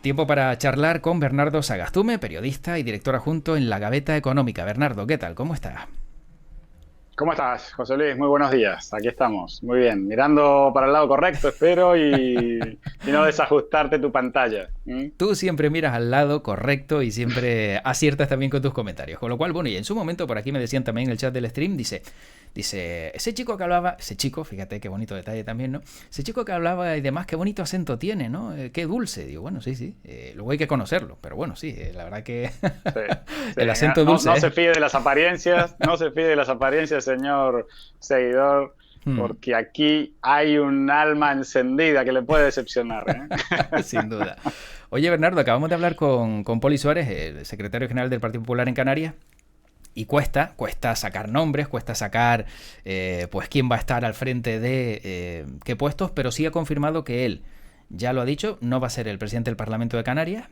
Tiempo para charlar con Bernardo Sagastume, periodista y director adjunto en La Gaveta Económica. Bernardo, ¿qué tal? ¿Cómo estás? ¿Cómo estás, José Luis? Muy buenos días. Aquí estamos. Muy bien. Mirando para el lado correcto, espero, y no desajustarte tu pantalla. ¿Mm? Tú siempre miras al lado correcto y siempre aciertas también con tus comentarios. Con lo cual, bueno, y en su momento por aquí me decían también en el chat del stream, dice, ese chico que hablaba, ese chico, fíjate qué bonito detalle también, ¿no? Ese chico que hablaba y demás, qué bonito acento tiene, ¿no? Qué dulce. Digo, bueno, sí, sí, luego hay que conocerlo, pero bueno, sí, la verdad que Sí, sí. el acento No, dulce no es... se fíe de las apariencias, no se fíe de las apariencias, señor seguidor, porque aquí hay un alma encendida que le puede decepcionar, ¿eh? Sin duda. Oye, Bernardo, acabamos de hablar con Poli Suárez, el secretario general del Partido Popular en Canarias, y cuesta sacar nombres, cuesta sacar pues quién va a estar al frente de qué puestos, pero sí ha confirmado que él, ya lo ha dicho, no va a ser el presidente del Parlamento de Canarias.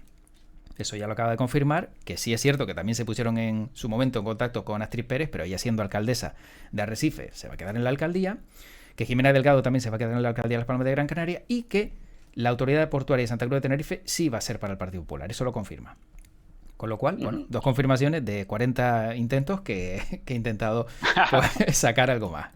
Eso ya lo acaba de confirmar, que sí es cierto que también se pusieron en su momento en contacto con Astrid Pérez, pero ella siendo alcaldesa de Arrecife se va a quedar en la alcaldía, que Jimena Delgado también se va a quedar en la alcaldía de Las Palmas de Gran Canaria y que la autoridad portuaria de Santa Cruz de Tenerife sí va a ser para el Partido Popular, eso lo confirma. Con lo cual, bueno, dos confirmaciones de 40 intentos que he intentado pues, sacar algo más.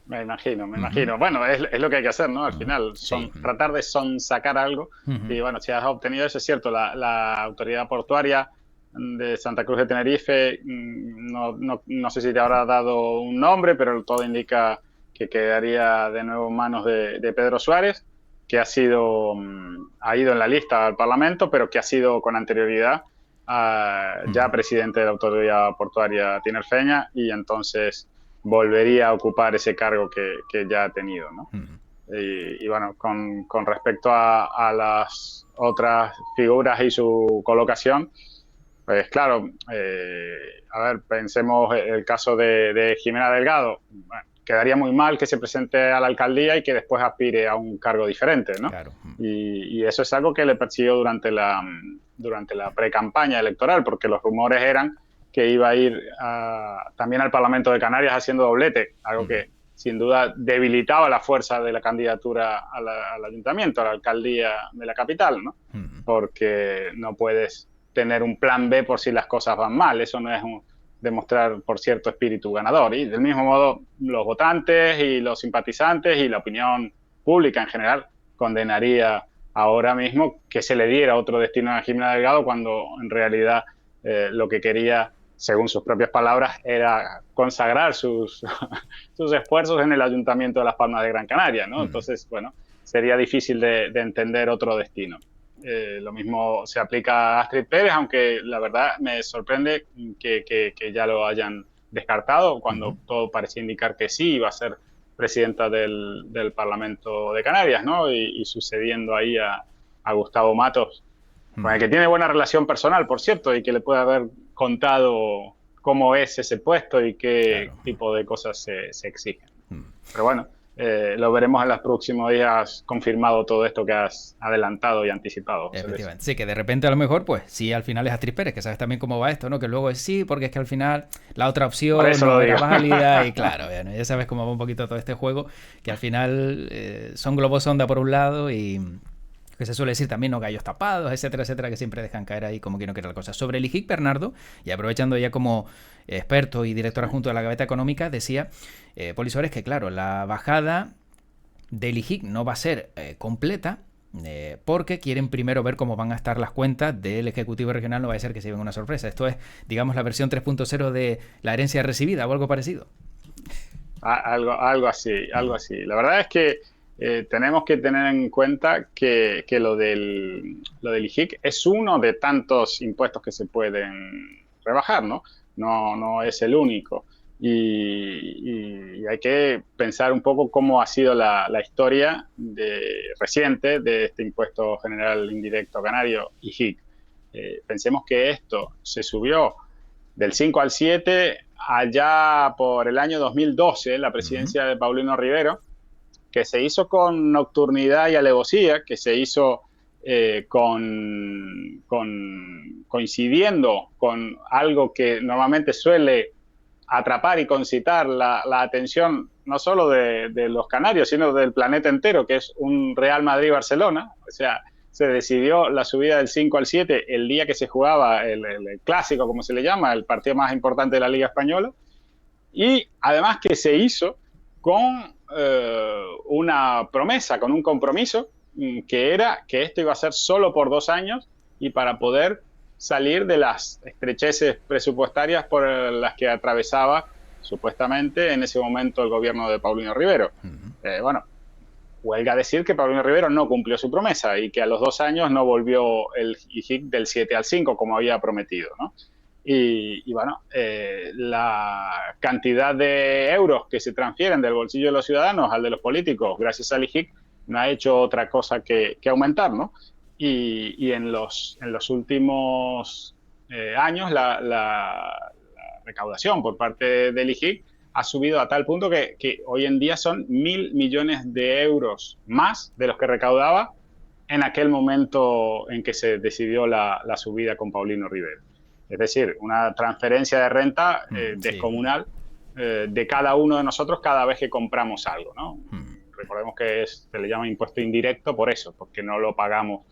Me imagino, me Uh -huh. imagino. Bueno, es lo que hay que hacer, ¿no? Al Uh -huh. final, Sí. tratar de sonsacar algo. Uh -huh. Y bueno, si has obtenido eso, es cierto, la autoridad portuaria de Santa Cruz de Tenerife, no sé si te habrá dado un nombre, pero todo indica que quedaría de nuevo en manos de Pedro Suárez, que ha ido en la lista al Parlamento, pero que ha sido con anterioridad Uh ya -huh. presidente de la autoridad portuaria tinerfeña, y entonces volvería a ocupar ese cargo que ya ha tenido, ¿no? Uh -huh. Y bueno, con respecto a las otras figuras y su colocación, pues claro, a ver, pensemos el caso de Jimena Delgado. Bueno, quedaría muy mal que se presente a la alcaldía y que después aspire a un cargo diferente, ¿no? Claro. Y eso es algo que le persiguió durante la pre-campaña electoral, porque los rumores eran que iba a ir también al Parlamento de Canarias haciendo doblete, algo que sin duda debilitaba la fuerza de la candidatura al ayuntamiento, a la alcaldía de la capital, ¿no? Porque no puedes tener un plan B por si las cosas van mal, eso no es demostrar por cierto espíritu ganador. Y del mismo modo, los votantes y los simpatizantes y la opinión pública en general condenaría ahora mismo que se le diera otro destino a Jimena Delgado, cuando en realidad lo que quería, según sus propias palabras, era consagrar sus esfuerzos en el Ayuntamiento de Las Palmas de Gran Canaria, ¿no? Entonces, bueno, sería difícil de entender otro destino. Lo mismo se aplica a Astrid Pérez, aunque la verdad me sorprende que ya lo hayan descartado, cuando todo parecía indicar que sí iba a ser presidenta del Parlamento de Canarias, ¿no? Y sucediendo ahí a Gustavo Matos, con el que tiene buena relación personal, por cierto, y que le puede haber contado cómo es ese puesto y qué Claro. tipo de cosas se exigen. Pero bueno, lo veremos en los próximos días confirmado todo esto que has adelantado y anticipado, José Luis. Efectivamente. Sí, que de repente a lo mejor, pues sí, al final es Astrid Pérez, que sabes también cómo va esto, ¿no? Que luego es sí, porque es que al final la otra Por opción eso lo no era digo. válida y claro, bueno, ya sabes cómo va un poquito todo este juego, que al final son globos sonda por un lado y que se suele decir también no gallos tapados, etcétera, etcétera, que siempre dejan caer ahí como que no quiere la cosa. Sobre el IGIC, Bernardo, y aprovechando ya como experto y director adjunto de la Gaveta Económica, decía Poli Suárez que claro, la bajada del IGIC no va a ser completa, porque quieren primero ver cómo van a estar las cuentas del Ejecutivo Regional, no va a ser que se lleven una sorpresa. Esto es, digamos, la versión 3.0 de la herencia recibida o algo parecido. Algo así, algo así. La verdad es que tenemos que tener en cuenta que lo del IGIC es uno de tantos impuestos que se pueden rebajar, ¿no? No es el único. Y hay que pensar un poco cómo ha sido la historia reciente de este impuesto general indirecto canario, IGIC. Pensemos que esto se subió del 5 al 7 allá por el año 2012, la presidencia de Paulino Rivero, que se hizo con nocturnidad y alevosía, que se hizo coincidiendo con algo que normalmente suele atrapar y concitar la atención no solo de los canarios, sino del planeta entero, que es un Real Madrid-Barcelona. O sea, se decidió la subida del 5 al 7 el día que se jugaba el clásico, como se le llama, el partido más importante de la Liga Española, y además que se hizo con una promesa, con un compromiso, que era que esto iba a ser solo por 2 años y para poder salir de las estrecheces presupuestarias por las que atravesaba supuestamente en ese momento el gobierno de Paulino Rivero. Bueno, huelga decir que Paulino Rivero no cumplió su promesa y que a los 2 años no volvió el IJIC del 7 al 5 como había prometido, ¿no? Y bueno, la cantidad de euros que se transfieren del bolsillo de los ciudadanos al de los políticos gracias al IJIC no ha hecho otra cosa que aumentar, ¿no? Y en los últimos años la recaudación por parte del IJIC ha subido a tal punto que hoy en día son 1.000 millones de euros más de los que recaudaba en aquel momento en que se decidió la subida con Paulino Rivero. Es decir, una transferencia de renta descomunal de cada uno de nosotros cada vez que compramos algo, ¿no? Recordemos que se le llama impuesto indirecto por eso, porque no lo pagamos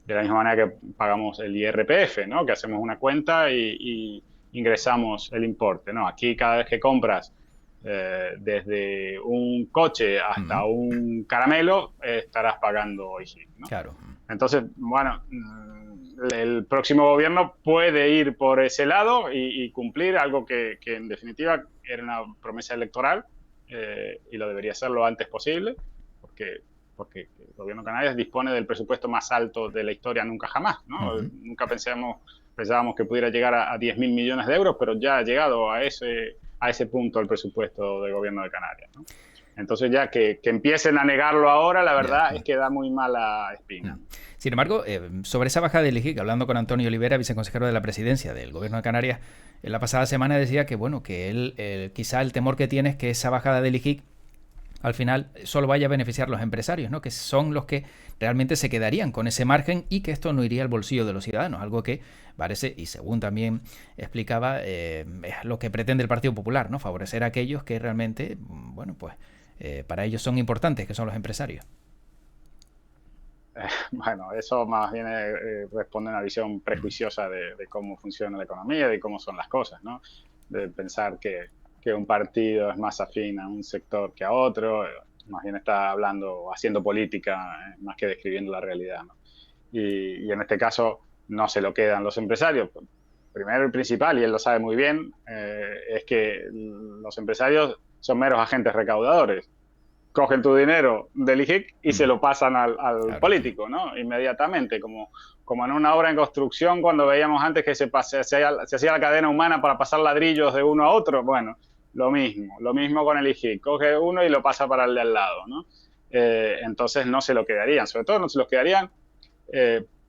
de la misma manera que pagamos el IRPF, ¿no? Que hacemos una cuenta y ingresamos el importe, ¿no? Aquí cada vez que compras desde un coche hasta un caramelo, estarás pagando IJIC, ¿no? Claro. Entonces, bueno, el próximo gobierno puede ir por ese lado y cumplir algo que en definitiva era una promesa electoral y lo debería hacer lo antes posible, porque el gobierno de Canarias dispone del presupuesto más alto de la historia nunca jamás, ¿no? Nunca pensábamos que pudiera llegar a 10.000 millones de euros, pero ya ha llegado a ese punto el presupuesto del gobierno de Canarias, ¿no? Entonces ya que empiecen a negarlo ahora, la verdad es que da muy mala espina. Sin embargo, sobre esa bajada del IJIC, hablando con Antonio Olivera, viceconsejero de la presidencia del gobierno de Canarias, en la pasada semana decía que, bueno, que él quizá el temor que tiene es que esa bajada del IJIC al final solo vaya a beneficiar a los empresarios, ¿no? Que son los que realmente se quedarían con ese margen y que esto no iría al bolsillo de los ciudadanos, algo que parece, y según también explicaba, es lo que pretende el Partido Popular, ¿no? Favorecer a aquellos que realmente, bueno, pues para ellos son importantes, que son los empresarios. Bueno, eso más bien responde a una visión prejuiciosa de cómo funciona la economía, de cómo son las cosas, ¿no? De pensar que un partido es más afín a un sector que a otro, más bien está hablando, haciendo política, más que describiendo la realidad, ¿no? Y en este caso no se lo quedan los empresarios. Primero y principal, y él lo sabe muy bien, es que los empresarios son meros agentes recaudadores. Cogen tu dinero del IJIC y se lo pasan al político, ¿no? Inmediatamente, como en una obra en construcción, cuando veíamos antes que se hacía la cadena humana para pasar ladrillos de uno a otro. Bueno, lo mismo con el IJIC. Coge uno y lo pasa para el de al lado, ¿no? Entonces no se lo quedarían, sobre todo no se los quedarían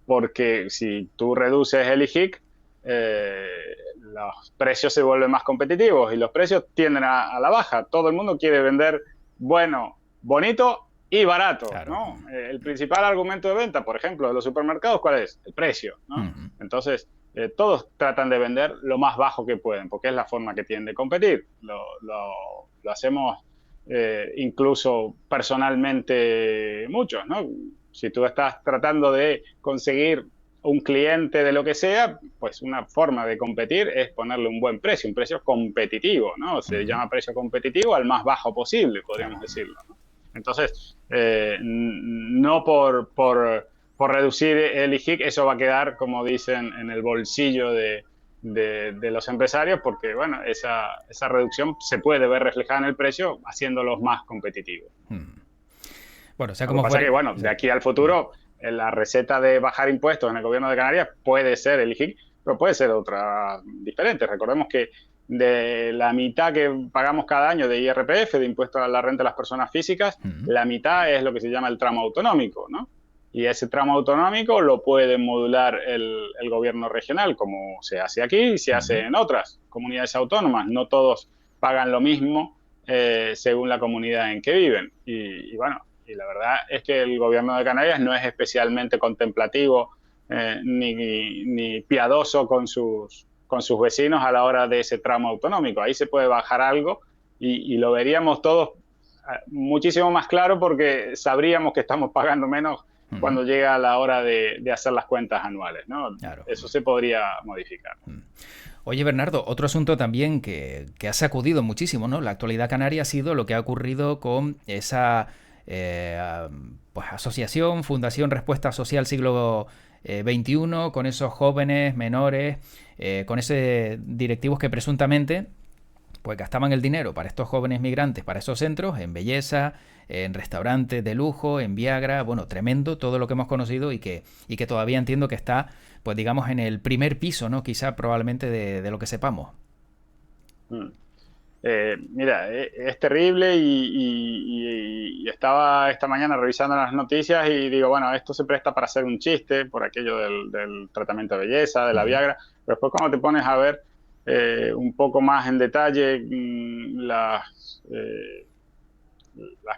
porque si tú reduces el IJIC, los precios se vuelven más competitivos y los precios tienden a la baja. Todo el mundo quiere vender bueno, bonito y barato, claro, ¿no? El principal argumento de venta, por ejemplo, de los supermercados, ¿cuál es? El precio, ¿no? Entonces, todos tratan de vender lo más bajo que pueden, porque es la forma que tienen de competir. Lo hacemos incluso personalmente muchos, ¿no? Si tú estás tratando de conseguir un cliente de lo que sea, pues una forma de competir es ponerle un buen precio, un precio competitivo, ¿no? Se llama precio competitivo al más bajo posible, podríamos decirlo, ¿no? Entonces, no por reducir el IJIC, eso va a quedar, como dicen, en el bolsillo de los empresarios, porque, bueno, esa reducción se puede ver reflejada en el precio haciéndolos más competitivos. Bueno, o sea, como lo que pasa es que, bueno, de aquí al futuro, la receta de bajar impuestos en el gobierno de Canarias puede ser el IJIC, pero puede ser otra diferente. Recordemos que de la mitad que pagamos cada año de IRPF, de impuesto a la renta de las personas físicas, la mitad es lo que se llama el tramo autonómico, ¿no? Y ese tramo autonómico lo puede modular el gobierno regional, como se hace aquí y se hace en otras comunidades autónomas. No todos pagan lo mismo según la comunidad en que viven. Y bueno, y la verdad es que el gobierno de Canarias no es especialmente contemplativo ni piadoso con sus vecinos a la hora de ese tramo autonómico. Ahí se puede bajar algo y lo veríamos todos muchísimo más claro porque sabríamos que estamos pagando menos cuando llega la hora de hacer las cuentas anuales, ¿no? Claro. Eso se podría modificar. Oye, Bernardo, otro asunto también que ha sacudido muchísimo, ¿no? La actualidad canaria ha sido lo que ha ocurrido con esa pues, asociación, Fundación Respuesta Social Siglo XXI, con esos jóvenes menores, con esos directivos que presuntamente pues gastaban el dinero para estos jóvenes migrantes, para esos centros, en belleza, en restaurantes de lujo, en Viagra, bueno, tremendo todo lo que hemos conocido y que todavía entiendo que está, pues digamos, en el primer piso, ¿no? Quizá probablemente de lo que sepamos. Mm. Mira, es terrible y estaba esta mañana revisando las noticias y digo, bueno, esto se presta para hacer un chiste por aquello del tratamiento de belleza, de la Viagra, pero después cuando te pones a ver un poco más en detalle las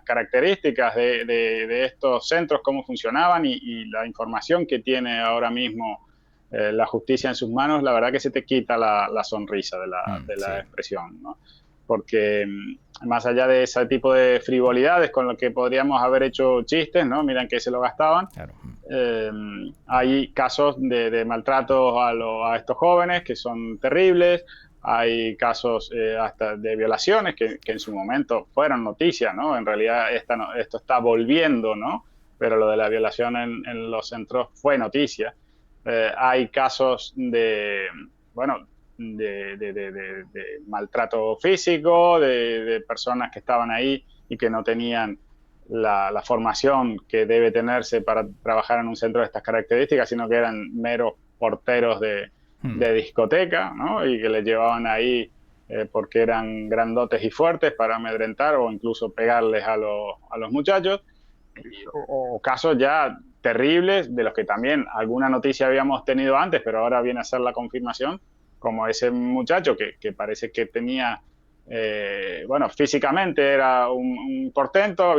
características de estos centros, cómo funcionaban y la información que tiene ahora mismo la justicia en sus manos, la verdad que se te quita la sonrisa de Sí, la expresión, ¿no? Porque más allá de ese tipo de frivolidades con lo que podríamos haber hecho chistes, ¿no? Miran que se lo gastaban. claro. Eh, Hay casos de maltratos a estos jóvenes que son terribles. Hay casos hasta de violaciones que en su momento fueron noticias, ¿no? En realidad esto está volviendo, ¿no? Pero lo de la violación en los centros fue noticia. Hay casos bueno, de maltrato físico, de personas que estaban ahí y que no tenían la formación que debe tenerse para trabajar en un centro de estas características, sino que eran meros porteros de discoteca, ¿no? Y que les llevaban ahí porque eran grandotes y fuertes para amedrentar o incluso pegarles a los muchachos. O casos ya terribles de los que también alguna noticia habíamos tenido antes, pero ahora viene a ser la confirmación, como ese muchacho que parece que tenía, bueno, físicamente era un portento,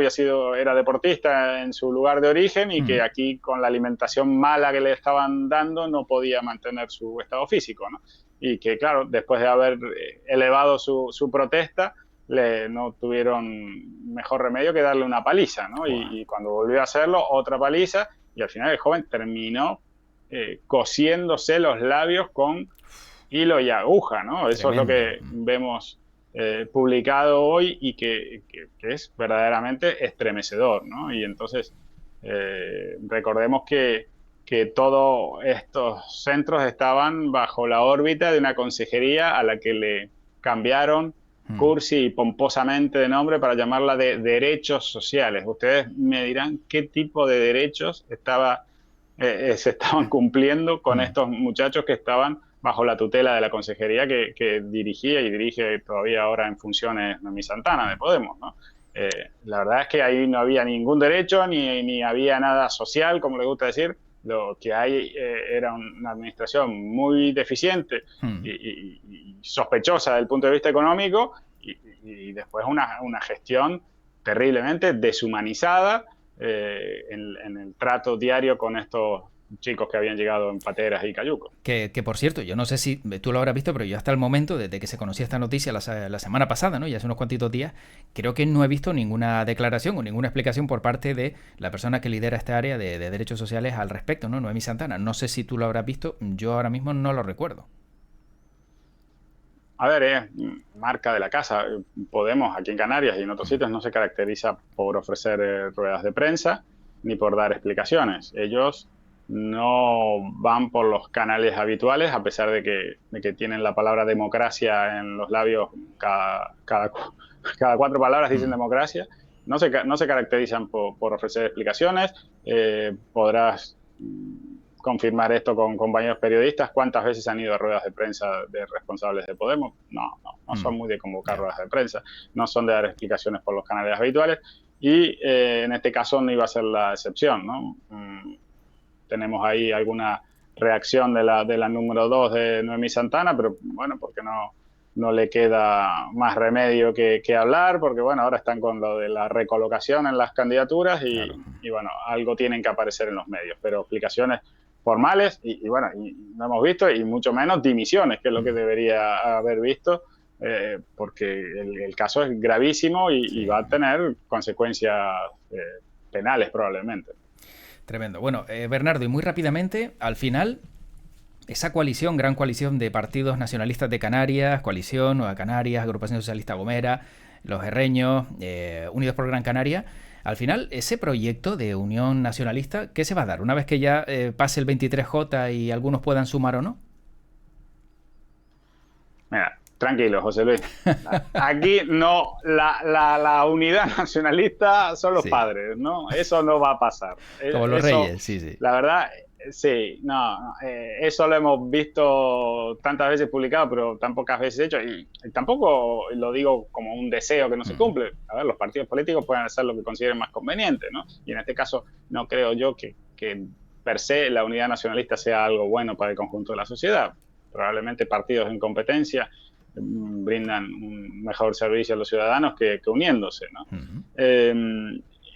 era deportista en su lugar de origen y que aquí con la alimentación mala que le estaban dando no podía mantener su estado físico, ¿no? Y que, claro, después de haber elevado su protesta, no tuvieron mejor remedio que darle una paliza, ¿no? Y cuando volvió a hacerlo, otra paliza, y al final el joven terminó cosiéndose los labios con hilo y aguja, ¿no? Eso es lo Tremendo. que vemos publicado hoy y que es verdaderamente estremecedor, ¿no? Y entonces recordemos que todos estos centros estaban bajo la órbita de una consejería a la que le cambiaron cursi y pomposamente de nombre para llamarla de derechos sociales. Ustedes me dirán qué tipo de derechos se estaban cumpliendo con estos muchachos que estaban bajo la tutela de la consejería que dirigía y dirige todavía ahora en funciones Noemí Santana de Podemos, ¿no? La verdad es que ahí no había ningún derecho ni había nada social, como le gusta decir. Lo que hay era una administración muy deficiente y sospechosa desde el punto de vista económico y después una gestión terriblemente deshumanizada en el trato diario con estos chicos que habían llegado en pateras y cayucos. Que por cierto, yo no sé si tú lo habrás visto, pero yo hasta el momento, desde que se conocía esta noticia la semana pasada, ¿no? Y hace unos cuantitos días, creo que no he visto ninguna declaración o ninguna explicación por parte de la persona que lidera esta área de derechos sociales al respecto, ¿no? Noemí Santana. No sé si tú lo habrás visto, yo ahora mismo no lo recuerdo. A ver, es marca de la casa. Podemos, aquí en Canarias y en otros sitios, no se caracteriza por ofrecer ruedas de prensa ni por dar explicaciones. Ellos no van por los canales habituales, a pesar de que tienen la palabra democracia en los labios, cada 4 palabras dicen democracia. No se caracterizan por ofrecer explicaciones. Podrás confirmar esto con compañeros periodistas. ¿Cuántas veces han ido a ruedas de prensa de responsables de Podemos? No son muy de convocar ruedas de prensa, no son de dar explicaciones por los canales habituales y en este caso no iba a ser la excepción, ¿no? Tenemos ahí alguna reacción de la número 2 de Noemí Santana, pero bueno, porque no le queda más remedio que hablar, porque bueno, ahora están con lo de la recolocación en las candidaturas Claro. y bueno, algo tienen que aparecer en los medios, pero explicaciones formales bueno, y no hemos visto, y mucho menos dimisiones, que es lo que debería haber visto, porque el caso es gravísimo y Sí. va a tener consecuencias penales probablemente. Tremendo. Bueno, Bernardo, y muy rápidamente, al final, esa coalición, gran coalición de partidos nacionalistas de Canarias, Coalición, Nueva Canarias, Agrupación Socialista Gomera, Los Herreños, Unidos por Gran Canaria, al final, ese proyecto de unión nacionalista, ¿qué se va a dar? Una vez que ya pase el 23J y algunos puedan sumar o no. Mira, tranquilo, José Luis. Aquí no, la unidad nacionalista son los padres, ¿no? Eso no va a pasar. Como los reyes, sí. La verdad, sí, no, eso lo hemos visto tantas veces publicado, pero tan pocas veces hecho, y tampoco lo digo como un deseo que no se cumple. A ver, los partidos políticos pueden hacer lo que consideren más conveniente, ¿no? Y en este caso no creo yo que per se la unidad nacionalista sea algo bueno para el conjunto de la sociedad. Probablemente partidos en competencia brindan un mejor servicio a los ciudadanos que uniéndose, ¿no?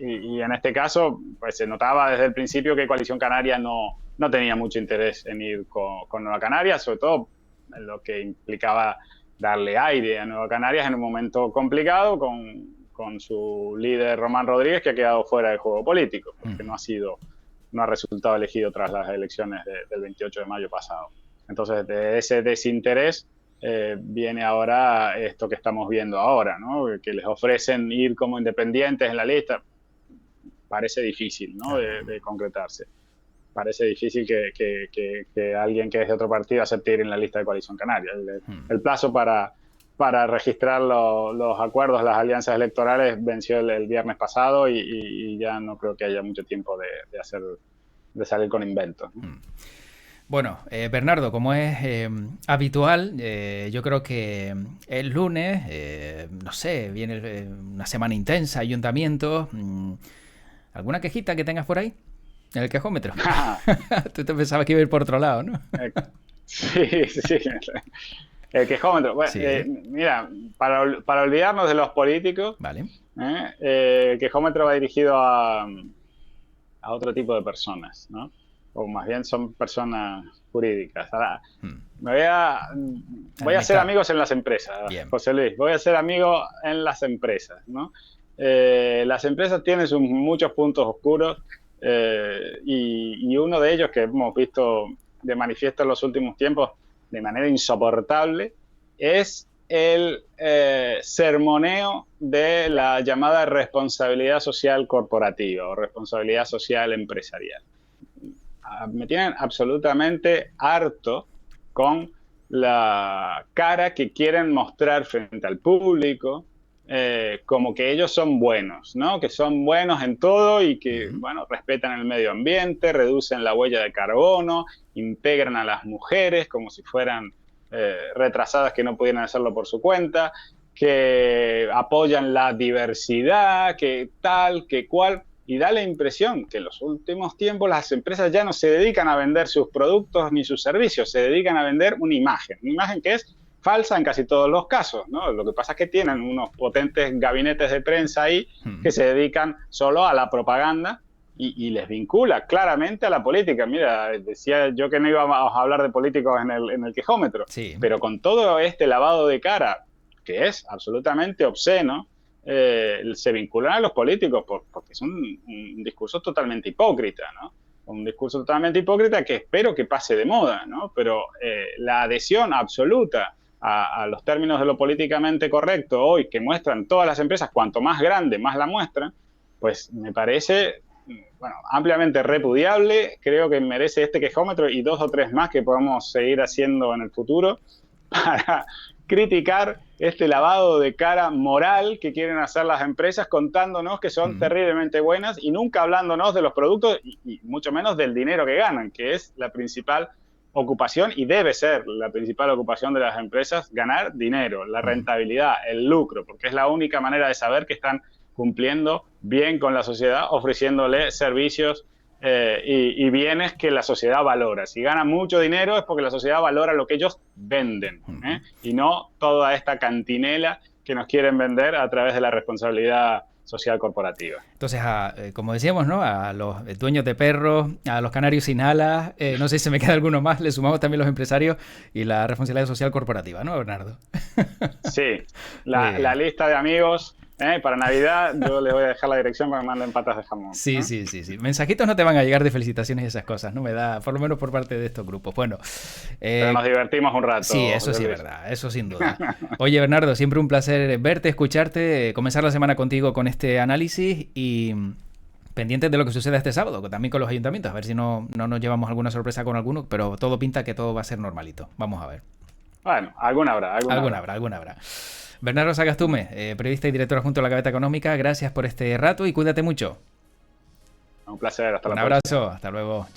Y en este caso, pues se notaba desde el principio que Coalición Canaria no tenía mucho interés en ir con Nueva Canarias, sobre todo en lo que implicaba darle aire a Nueva Canarias en un momento complicado con su líder Román Rodríguez, que ha quedado fuera del juego político, porque no ha resultado elegido tras las elecciones del 28 de mayo pasado. Entonces, de ese desinterés viene ahora esto que estamos viendo ahora, ¿no? Que les ofrecen ir como independientes en la lista. Parece difícil, ¿no? de concretarse. Parece difícil que alguien que es de otro partido acepte ir en la lista de Coalición Canaria. El plazo para registrar los acuerdos, las alianzas electorales venció el viernes pasado y ya no creo que haya mucho tiempo de salir con inventos, ¿no? Bueno, Bernardo, como es habitual, yo creo que el lunes, no sé, viene una semana intensa, ayuntamientos. ¿Alguna quejita que tengas por ahí? En el quejómetro. Tú te pensabas que iba a ir por otro lado, ¿no? Sí. El quejómetro. Bueno, sí. Mira, para olvidarnos de los políticos, vale. El quejómetro va dirigido a otro tipo de personas, ¿no? O más bien son personas jurídicas. Ahora, voy a hacer amigos en las empresas, bien. José Luis. Voy a ser amigo en las empresas, ¿no? Las empresas tienen muchos puntos oscuros y uno de ellos que hemos visto de manifiesto en los últimos tiempos de manera insoportable es el sermoneo de la llamada responsabilidad social corporativa o responsabilidad social empresarial. Me tienen absolutamente harto con la cara que quieren mostrar frente al público, como que ellos son buenos, ¿no? Que son buenos en todo y que, bueno, respetan el medio ambiente, reducen la huella de carbono, integran a las mujeres como si fueran retrasadas que no pudieran hacerlo por su cuenta, que apoyan la diversidad, que tal, que cual. Y da la impresión que en los últimos tiempos las empresas ya no se dedican a vender sus productos ni sus servicios, se dedican a vender una imagen que es falsa en casi todos los casos, ¿no? Lo que pasa es que tienen unos potentes gabinetes de prensa ahí que se dedican solo a la propaganda y les vincula claramente a la política. Mira, decía yo que no íbamos a hablar de políticos en el quejómetro, sí. Pero con todo este lavado de cara, que es absolutamente obsceno, se vinculan a los políticos porque es un discurso totalmente hipócrita, ¿no? Un discurso totalmente hipócrita que espero que pase de moda, ¿no? Pero la adhesión absoluta a los términos de lo políticamente correcto hoy que muestran todas las empresas, cuanto más grande, más la muestran, pues me parece, bueno, ampliamente repudiable. Creo que merece este quejómetro y 2 o 3 más que podamos seguir haciendo en el futuro para criticar este lavado de cara moral que quieren hacer las empresas contándonos que son terriblemente buenas y nunca hablándonos de los productos y mucho menos del dinero que ganan, que es la principal ocupación y debe ser la principal ocupación de las empresas, ganar dinero, la rentabilidad, el lucro, porque es la única manera de saber que están cumpliendo bien con la sociedad, ofreciéndole servicios y bienes que la sociedad valora. Si ganan mucho dinero es porque la sociedad valora lo que ellos venden, y no toda esta cantinela que nos quieren vender a través de la responsabilidad social corporativa. Entonces, como decíamos, ¿no? A los dueños de perros, a los canarios sin alas, no sé si se me queda alguno más, le sumamos también los empresarios y la responsabilidad social corporativa, ¿no, Bernardo? Sí, la lista de amigos Para Navidad yo les voy a dejar la dirección para que me manden patas de jamón. Sí, sí, sí, sí. Mensajitos no te van a llegar de felicitaciones y esas cosas, ¿no? Me da, por lo menos por parte de estos grupos. Bueno. Pero nos divertimos un rato. Sí, eso sí es verdad, eso sin duda. Oye, Bernardo, siempre un placer verte, escucharte, comenzar la semana contigo con este análisis y pendientes de lo que suceda este sábado, también con los ayuntamientos, a ver si no nos llevamos alguna sorpresa con alguno, pero todo pinta que todo va a ser normalito. Vamos a ver. Bueno, alguna habrá. Alguna habrá. Bernardo Sagastume, periodista y director adjunto de la Gaveta Económica, gracias por este rato y cuídate mucho. Un placer, hasta la próxima. Un abrazo, hasta luego. Chao.